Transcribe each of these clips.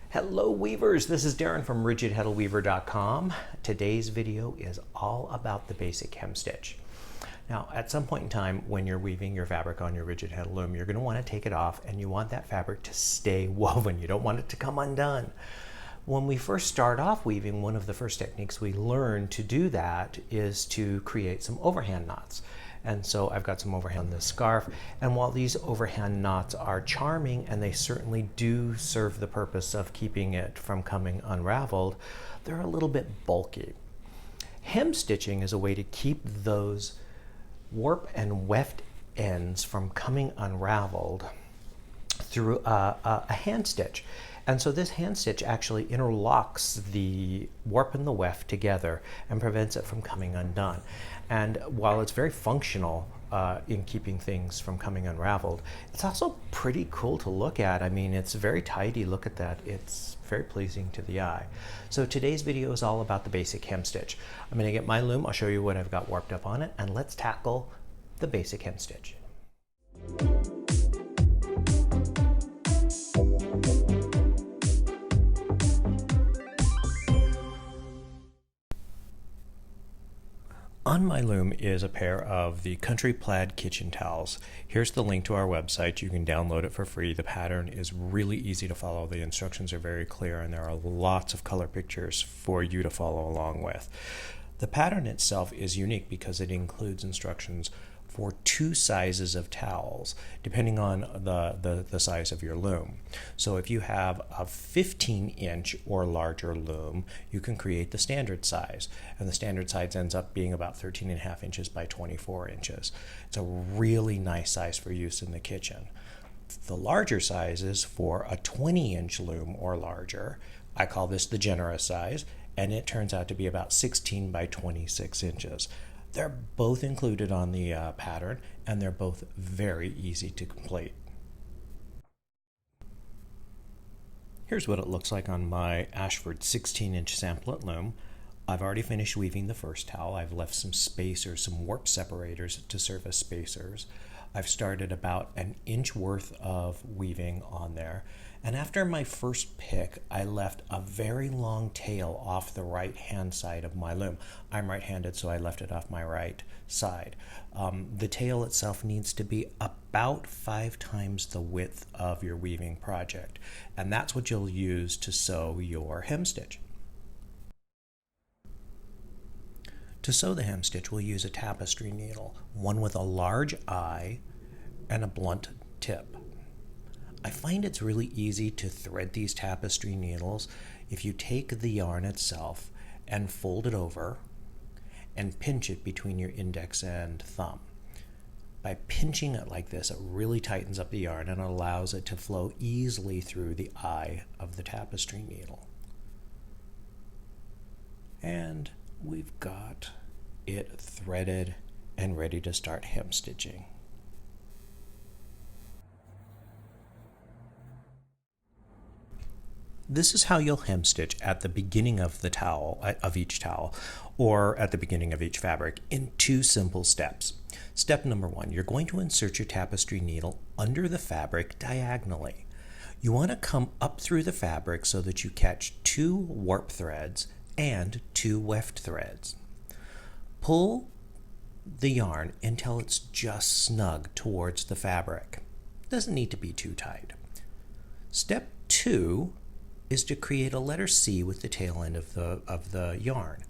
Hello weavers, this is Darren from rigid-heddleweaver.com. Today's video is all about the basic hem stitch. Now at some point in time when you're weaving your fabric on your rigid heddle loom, you're going to want to take it off and you want that fabric to stay woven. You don't want it to come undone. When we first start off weaving, one of the first techniques we learn to do that is to create some overhand knots. And so I've got some overhand on this scarf, and while these overhand knots are charming and they certainly do serve the purpose of keeping it from coming unraveled, they're a little bit bulky. Hem stitching is a way to keep those warp and weft ends from coming unraveled through a hand stitch. And so this hand stitch actually interlocks the warp and the weft together and prevents it from coming undone. And while it's very functional in keeping things from coming unraveled, it's also pretty cool to look at. I mean, it's very tidy. Look at that. It's very pleasing to the eye. So today's video is all about the basic hem stitch. I'm going to get my loom. I'll show you what I've got warped up on it, and let's tackle the basic hem stitch. On my loom is a pair of the Country Plaid kitchen towels. Here's the link to our website. You can download it for free. The pattern is really easy to follow. The instructions are very clear and there are lots of color pictures for you to follow along with. The pattern itself is unique because it includes instructions for two sizes of towels, depending on the size of your loom. So if you have a 15-inch or larger loom, you can create the standard size. And the standard size ends up being about 13.5 inches by 24 inches. It's a really nice size for use in the kitchen. The larger sizes for a 20-inch loom or larger, I call this the generous size, and it turns out to be about 16 by 26 inches. They're both included on the pattern, and they're both very easy to complete. Here's what it looks like on my Ashford 16-inch samplet loom. I've already finished weaving the first towel. I've left some spacers, some warp separators to serve as spacers. I've started about an inch worth of weaving on there. And after my first pick, I left a very long tail off the right hand side of my loom. I'm right-handed, so I left it off my right side. The tail itself needs to be about 5 times the width of your weaving project. And that's what you'll use to sew your hem stitch. To sew the hem stitch, we'll use a tapestry needle, one with a large eye and a blunt tip. I find it's really easy to thread these tapestry needles if you take the yarn itself and fold it over and pinch it between your index and thumb. By pinching it like this, it really tightens up the yarn and allows it to flow easily through the eye of the tapestry needle. And we've got it threaded and ready to start hem stitching. This is how you'll hem stitch at the beginning of the towel, of each towel, or at the beginning of each fabric in 2 simple steps. Step number 1, you're going to insert your tapestry needle under the fabric diagonally. You want to come up through the fabric so that you catch 2 warp threads and 2 weft threads. Pull the yarn until it's just snug towards the fabric. Doesn't need to be too tight. Step 2 is to create a letter C with the tail end of the yarn.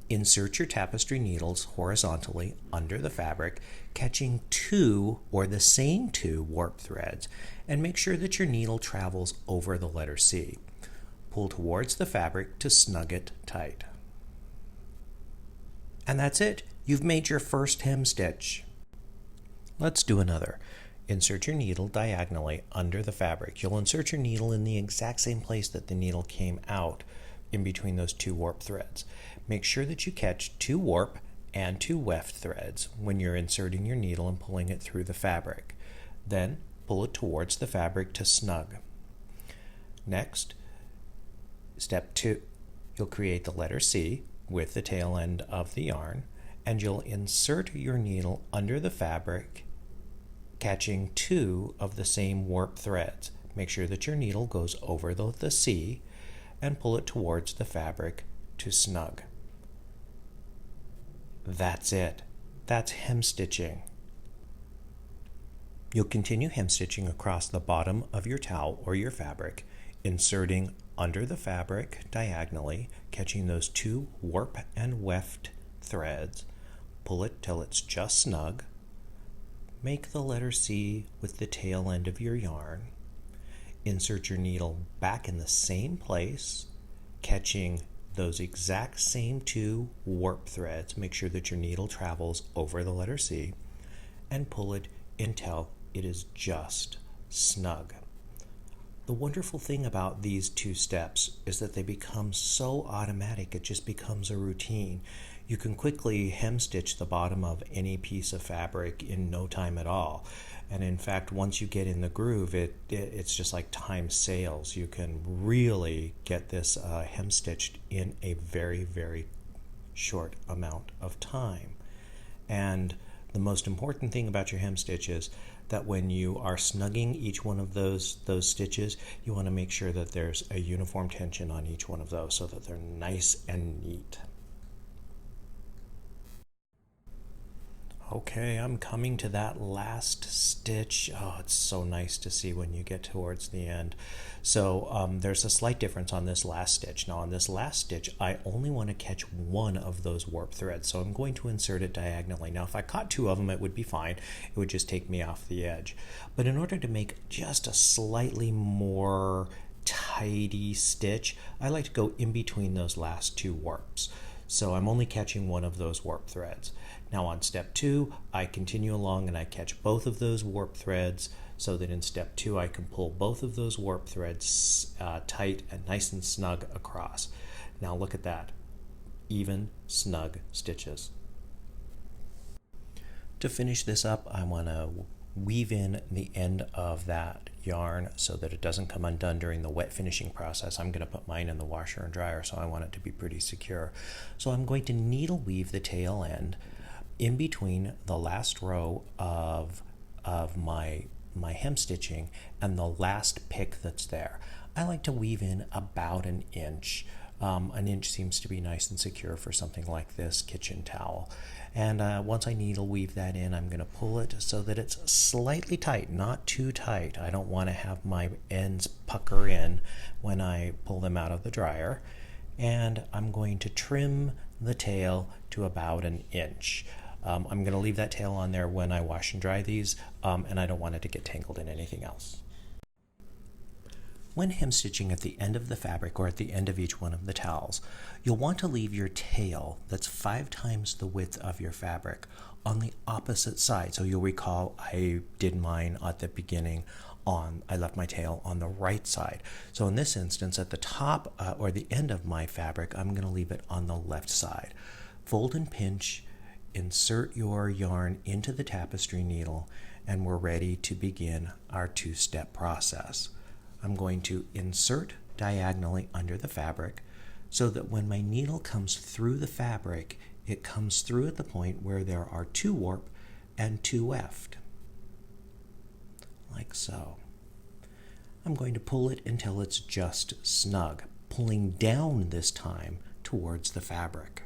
Insert your tapestry needles horizontally under the fabric, catching 2 or the same 2 warp threads, and make sure that your needle travels over the letter C. Pull towards the fabric to snug it tight. And that's it. You've made your first hem stitch. Let's do another. Insert your needle diagonally under the fabric. You'll insert your needle in the exact same place that the needle came out in between those 2 warp threads. Make sure that you catch 2 warp and 2 weft threads when you're inserting your needle and pulling it through the fabric. Then pull it towards the fabric to snug. Next, step 2, you'll create the letter C with the tail end of the yarn, and you'll insert your needle under the fabric, catching 2 of the same warp threads. make sure that your needle goes over the C and pull it towards the fabric to snug. That's it. That's hemstitching. You'll continue hemstitching across the bottom of your towel or your fabric, inserting under the fabric diagonally, catching those two warp and weft threads. Pull it till it's just snug. Make the letter C with the tail end of your yarn. Insert your needle back in the same place, catching those exact same two warp threads. Make sure that your needle travels over the letter C, and pull it until it is just snug. The wonderful thing about these two steps is that they become so automatic, it just becomes a routine. You can quickly hemstitch the bottom of any piece of fabric in no time at all. And in fact, once you get in the groove, it's just like time sails. You can really get this hemstitched in a very, very short amount of time. And the most important thing about your hemstitch is that when you are snugging each one of those stitches, you want to make sure that there's a uniform tension on each one of those so that they're nice and neat. Okay, I'm coming to that last stitch. Oh, it's so nice to see when you get towards the end. So there's a slight difference on this last stitch. Now on this last stitch, I only want to catch one of those warp threads. So I'm going to insert it diagonally. Now if I caught two of them, it would be fine. It would just take me off the edge. But in order to make just a slightly more tidy stitch, I like to go in between those last two warps. So I'm only catching one of those warp threads. Now on step 2, I continue along and I catch both of those warp threads so that in step 2 I can pull both of those warp threads tight and nice and snug across. Now look at that. Even, snug stitches. To finish this up, I want to weave in the end of that yarn so that it doesn't come undone during the wet finishing process. I'm going to put mine in the washer and dryer, so I want it to be pretty secure. So I'm going to needle weave the tail end in between the last row of my hemstitching and the last pick that's there. I like to weave in about an inch. An inch seems to be nice and secure for something like this kitchen towel. And once I needle weave that in, I'm going to pull it so that it's slightly tight, not too tight. I don't want to have my ends pucker in when I pull them out of the dryer. And I'm going to trim the tail to about an inch. I'm going to leave that tail on there when I wash and dry these, and I don't want it to get tangled in anything else. When hemstitching at the end of the fabric or at the end of each one of the towels, you'll want to leave your tail that's 5 times the width of your fabric on the opposite side. So you'll recall I did mine at the beginning I left my tail on the right side. So in this instance, at the top or the end of my fabric, I'm going to leave it on the left side. Fold and pinch, insert your yarn into the tapestry needle, and we're ready to begin our 2-step process. I'm going to insert diagonally under the fabric so that when my needle comes through the fabric, it comes through at the point where there are 2 warp and 2 weft, like so. I'm going to pull it until it's just snug, pulling down this time towards the fabric.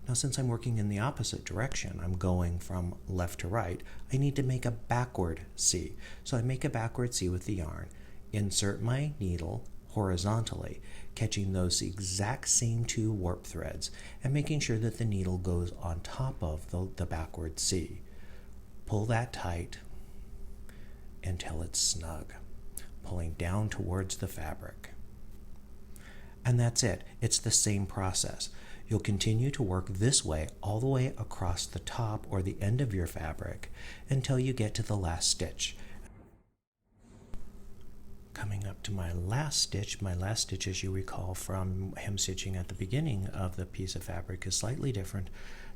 Now, since I'm working in the opposite direction, I'm going from left to right, I need to make a backward C. So I make a backward C with the yarn, insert my needle horizontally, catching those exact same 2 warp threads, and making sure that the needle goes on top of the backward C. Pull that tight until it's snug, pulling down towards the fabric. And that's it. It's the same process. You'll continue to work this way all the way across the top or the end of your fabric until you get to the last stitch. Coming up to my last stitch, as you recall from hemstitching at the beginning of the piece of fabric, is slightly different.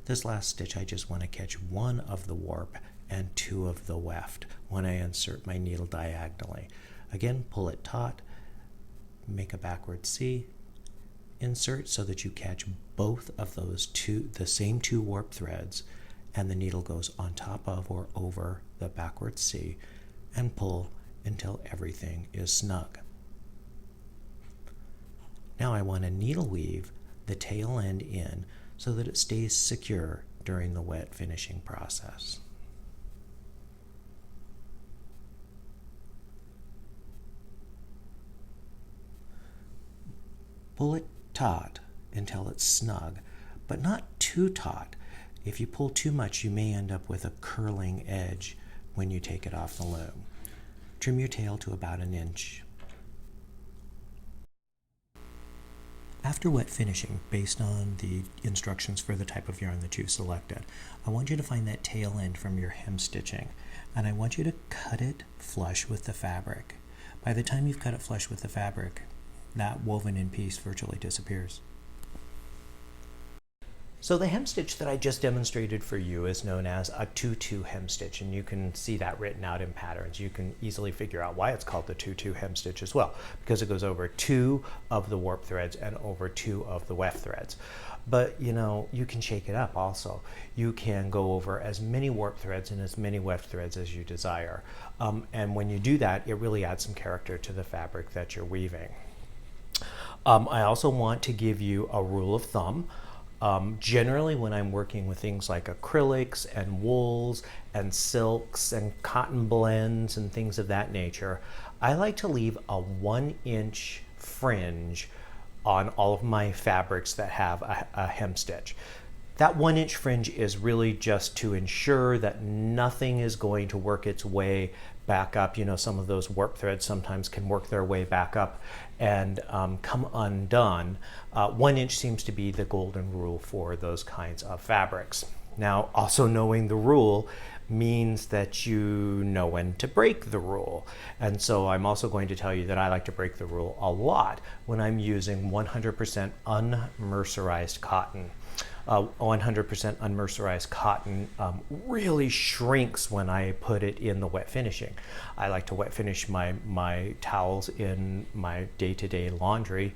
This last stitch, I just want to catch 1 of the warp and 2 of the weft when I insert my needle diagonally. Again, pull it taut, make a backward C, insert so that you catch both of those the same 2 warp threads, and the needle goes on top of or over the backward C, and pull until everything is snug. Now I want to needle weave the tail end in so that it stays secure during the wet finishing process. Pull it taut until it's snug, but not too taut. If you pull too much, you may end up with a curling edge when you take it off the loom. Trim your tail to about 1 inch. After wet finishing, based on the instructions for the type of yarn that you've selected, I want you to find that tail end from your hem stitching, and I want you to cut it flush with the fabric. By the time you've cut it flush with the fabric, that woven in piece virtually disappears. So the hem stitch that I just demonstrated for you is known as a 2-2 hem stitch, and you can see that written out in patterns. You can easily figure out why it's called the 2-2 hem stitch as well, because it goes over 2 of the warp threads and over 2 of the weft threads. But you know, you can shake it up also. You can go over as many warp threads and as many weft threads as you desire. And when you do that, it really adds some character to the fabric that you're weaving. I also want to give you a rule of thumb. Generally, when I'm working with things like acrylics and wools and silks and cotton blends and things of that nature, I like to leave a 1-inch fringe on all of my fabrics that have a hem stitch. That 1-inch fringe is really just to ensure that nothing is going to work its way back up. You know, some of those warp threads sometimes can work their way back up and come undone. 1 inch seems to be the golden rule for those kinds of fabrics. Now, also knowing the rule means that you know when to break the rule. And so I'm also going to tell you that I like to break the rule a lot when I'm using 100% unmercerized cotton. 100% unmercerized cotton really shrinks when I put it in the wet finishing. I like to wet finish my towels in my day-to-day laundry,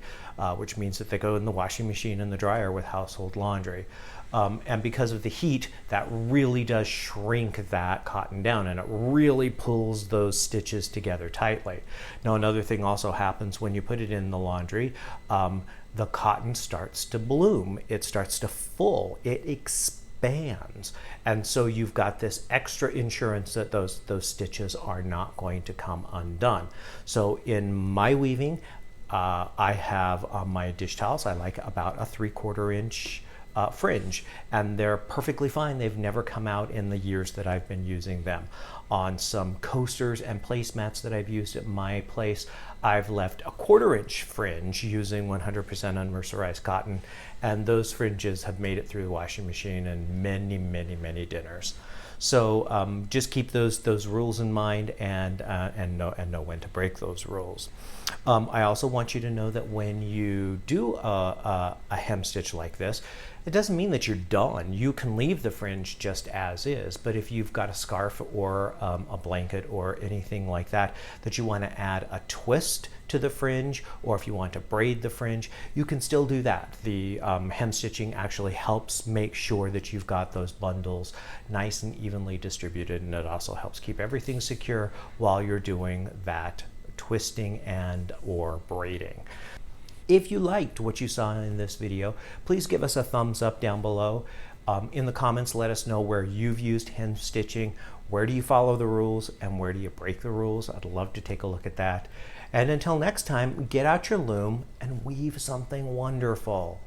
which means that they go in the washing machine and the dryer with household laundry. And because of the heat, that really does shrink that cotton down, and it really pulls those stitches together tightly. Now, another thing also happens when you put it in the laundry. The cotton starts to bloom, it starts to full, it expands. And so you've got this extra insurance that those stitches are not going to come undone. So in my weaving, I have on my dish towels, I like about a 3/4 inch fringe, and they're perfectly fine. They've never come out in the years that I've been using them. On some coasters and placemats that I've used at my place, I've left a 1/4 inch fringe using 100% unmercerized cotton, and those fringes have made it through the washing machine in many, many, many dinners. So just keep those rules in mind and know when to break those rules. I also want you to know that when you do a hem stitch like this, it doesn't mean that you're done. You can leave the fringe just as is, but if you've got a scarf or a blanket or anything like that that you want to add a twist to the fringe, or if you want to braid the fringe, you can still do that. The hem stitching actually helps make sure that you've got those bundles nice and evenly distributed, and it also helps keep everything secure while you're doing that twisting and or braiding. If you liked what you saw in this video, please give us a thumbs up down below. In the comments, let us know where you've used hem stitching, where do you follow the rules, and where do you break the rules. I'd love to take a look at that. And until next time, get out your loom and weave something wonderful.